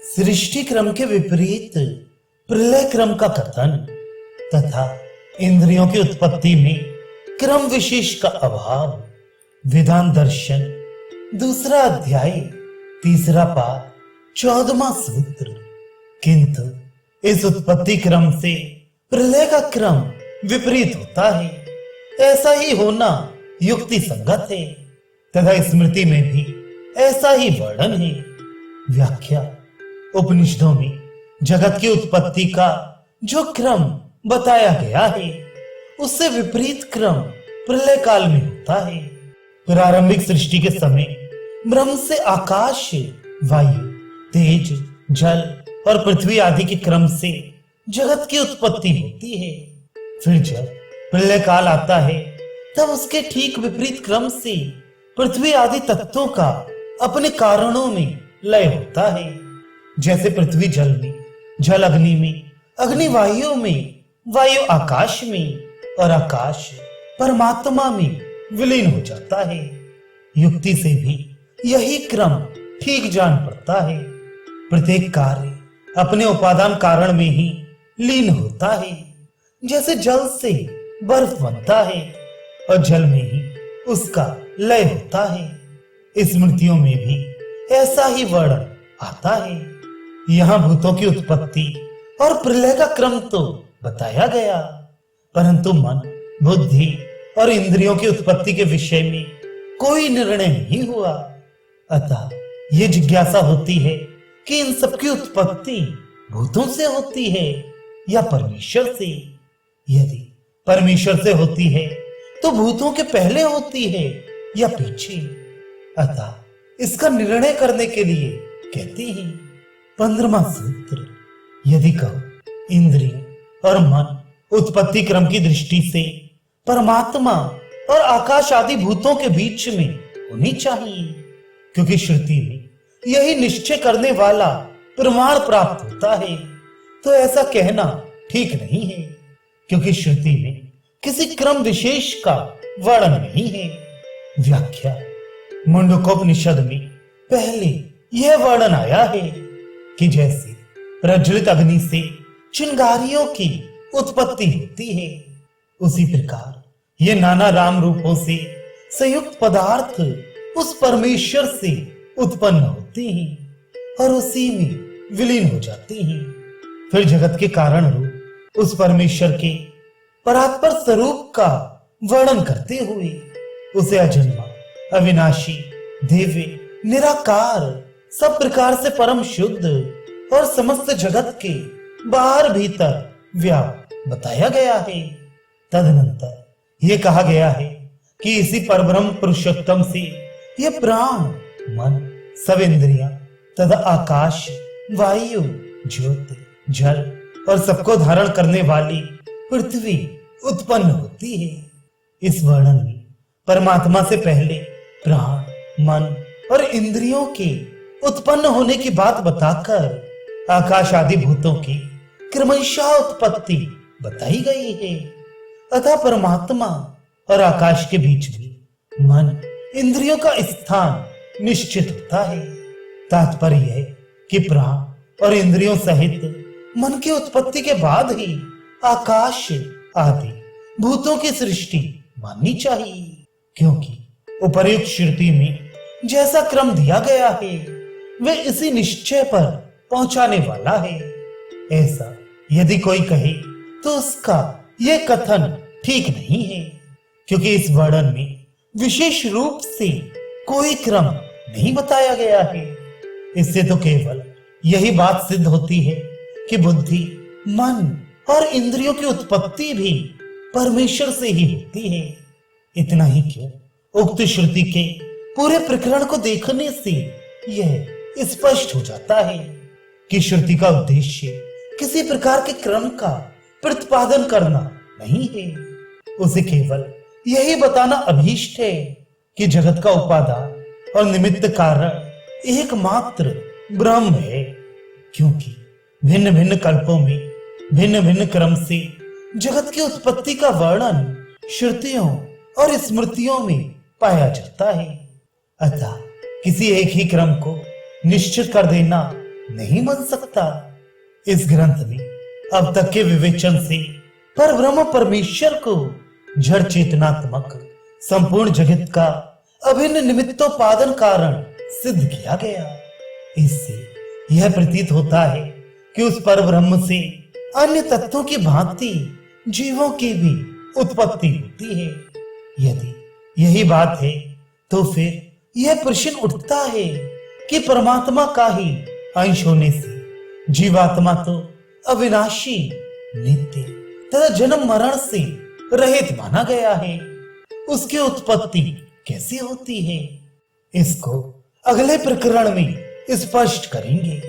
सृष्टि क्रम के विपरीत प्रलय क्रम का कथन तथा इंद्रियों की उत्पत्ति में क्रम विशेष का अभाव। विधान दर्शन दूसरा अध्याय तीसरा पाद 14वां सूत्र। किंतु इस उत्पत्ति क्रम से प्रलय का क्रम विपरीत होता है। ऐसा ही होना युक्ति संगत है तथा स्मृति में भी ऐसा ही वर्णन है। व्याख्या उपनिषदों में जगत की उत्पत्ति का जो क्रम बताया गया है उससे विपरीत क्रम प्रलय काल में होता है। प्रारंभिक सृष्टि के समय ब्रह्म से आकाश, वायु, तेज, जल और पृथ्वी आदि के क्रम से जगत की उत्पत्ति होती है। फिर जब प्रलय काल आता है तब उसके ठीक विपरीत क्रम से पृथ्वी आदि तत्वों का अपने कारणों में लय होता है। जैसे पृथ्वी जल में, जल अग्नि में, अग्नि वायु में, वायु आकाश में और आकाश परमात्मा में विलीन हो जाता है। युक्ति से भी यही क्रम ठीक जान पड़ता है। प्रत्येक कार्य अपने उपादान कारण में ही लीन होता है। जैसे जल से बर्फ बनता है और जल में ही उसका लय होता है। स्मृतियों में भी ऐसा ही वर्णन आता है। यहाँ भूतों की उत्पत्ति और प्रलय का क्रम तो बताया गया, परंतु मन, बुद्धि और इंद्रियों की उत्पत्ति के विषय में कोई निर्णय नहीं हुआ। अतः ये जिज्ञासा होती है कि इन सबकी उत्पत्ति भूतों से होती है या परमेश्वर से। यदि परमेश्वर से होती है तो भूतों के पहले होती है या पीछे। अतः इसका निर्णय करने के लिए कहते हैं 15वां सूत्र। यदि कहो इंद्रिय और मन उत्पत्ति क्रम की दृष्टि से परमात्मा और आकाश आदि भूतों के बीच में होनी चाहिए, क्योंकि श्रुति में यही निश्चय करने वाला प्रमाण प्राप्त होता है, तो ऐसा कहना ठीक नहीं है, क्योंकि श्रुति में किसी क्रम विशेष का वर्णन नहीं है। व्याख्या मुंडकोपनिषद में पहले यह वर्णन आया है कि जैसे प्रज्वलित अग्नि से चिंगारियों की उत्पत्ति होती है, उसी प्रकार ये नाना राम रूपों से संयुक्त पदार्थ उस परमेश्वर से उत्पन्न होते हैं और उसी में विलीन हो जाते हैं। फिर जगत के कारण रूप उस परमेश्वर के परात्पर स्वरूप का वर्णन करते हुए उसे अजन्मा, अविनाशी, दिव्य, निराकार, सब प्रकार से परम शुद्ध और समस्त जगत के बाहर भीतर व्याप्त बताया गया है। तदनंतर यह कहा गया है कि इसी परब्रह्म पुरुषोत्तम से ये प्राण, मन, सब इंद्रियां तथा आकाश, वायु, ज्योति, जल और सबको धारण करने वाली पृथ्वी उत्पन्न होती है। इस वर्णन में परमात्मा से पहले प्राण, मन और इंद्रियों के उत्पन्न होने की बात बताकर आकाश आदि भूतों की क्रमशः उत्पत्ति बताई गई है। अतः परमात्मा और आकाश के बीच में मन, इंद्रियों का स्थान निश्चित होता है। तात्पर्य है कि प्राण और इंद्रियों सहित मन की उत्पत्ति के बाद ही आकाश आदि भूतों की सृष्टि माननी चाहिए, क्योंकि उपर्युक्त श्रुति में जैसा क्रम दिया गया है वह इसी निश्चय पर पहुंचाने वाला है। ऐसा यदि कोई कहे तो उसका यह कथन ठीक नहीं है, क्योंकि इस वर्णन में विशेष रूप से कोई क्रम नहीं बताया गया है। इससे तो केवल यही बात सिद्ध होती है कि बुद्धि, मन और इंद्रियों की उत्पत्ति भी परमेश्वर से ही होती है। इतना ही क्यों, उक्त श्रुति के पूरे प्रकरण को देखने से यह स्पष्ट हो जाता है कि श्रुति का उद्देश्य किसी प्रकार के क्रम का प्रतिपादन करना नहीं है। उसे केवल यही बताना अभीष्ट है कि जगत का उपादान और निमित्त कारण एकमात्र ब्रह्म है, क्योंकि भिन्न भिन्न कल्पों में भिन्न भिन्न क्रम से जगत की उत्पत्ति का वर्णन श्रुतियों और स्मृतियों में पाया जाता है। अतः किसी एक ही क्रम को निश्चित कर देना नहीं बन सकता। इस ग्रंथ में अब तक के विवेचन से परब्रह्म परमेश्वर को जड़ चेतनात्मक संपूर्ण जगत का अभिन्न निमित्तोपादन कारण सिद्ध किया गया। इससे यह प्रतीत होता है कि उस परब्रह्म से अन्य तत्वों की भांति जीवों की भी उत्पत्ति होती है। यदि यही बात है तो फिर यह प्रश्न उठता है कि परमात्मा का ही अंश होने से जीवात्मा तो अविनाशी, नित्य तथा जन्म मरण से रहित माना गया है। उसकी उत्पत्ति कैसे होती है, इसको अगले प्रकरण में स्पष्ट करेंगे।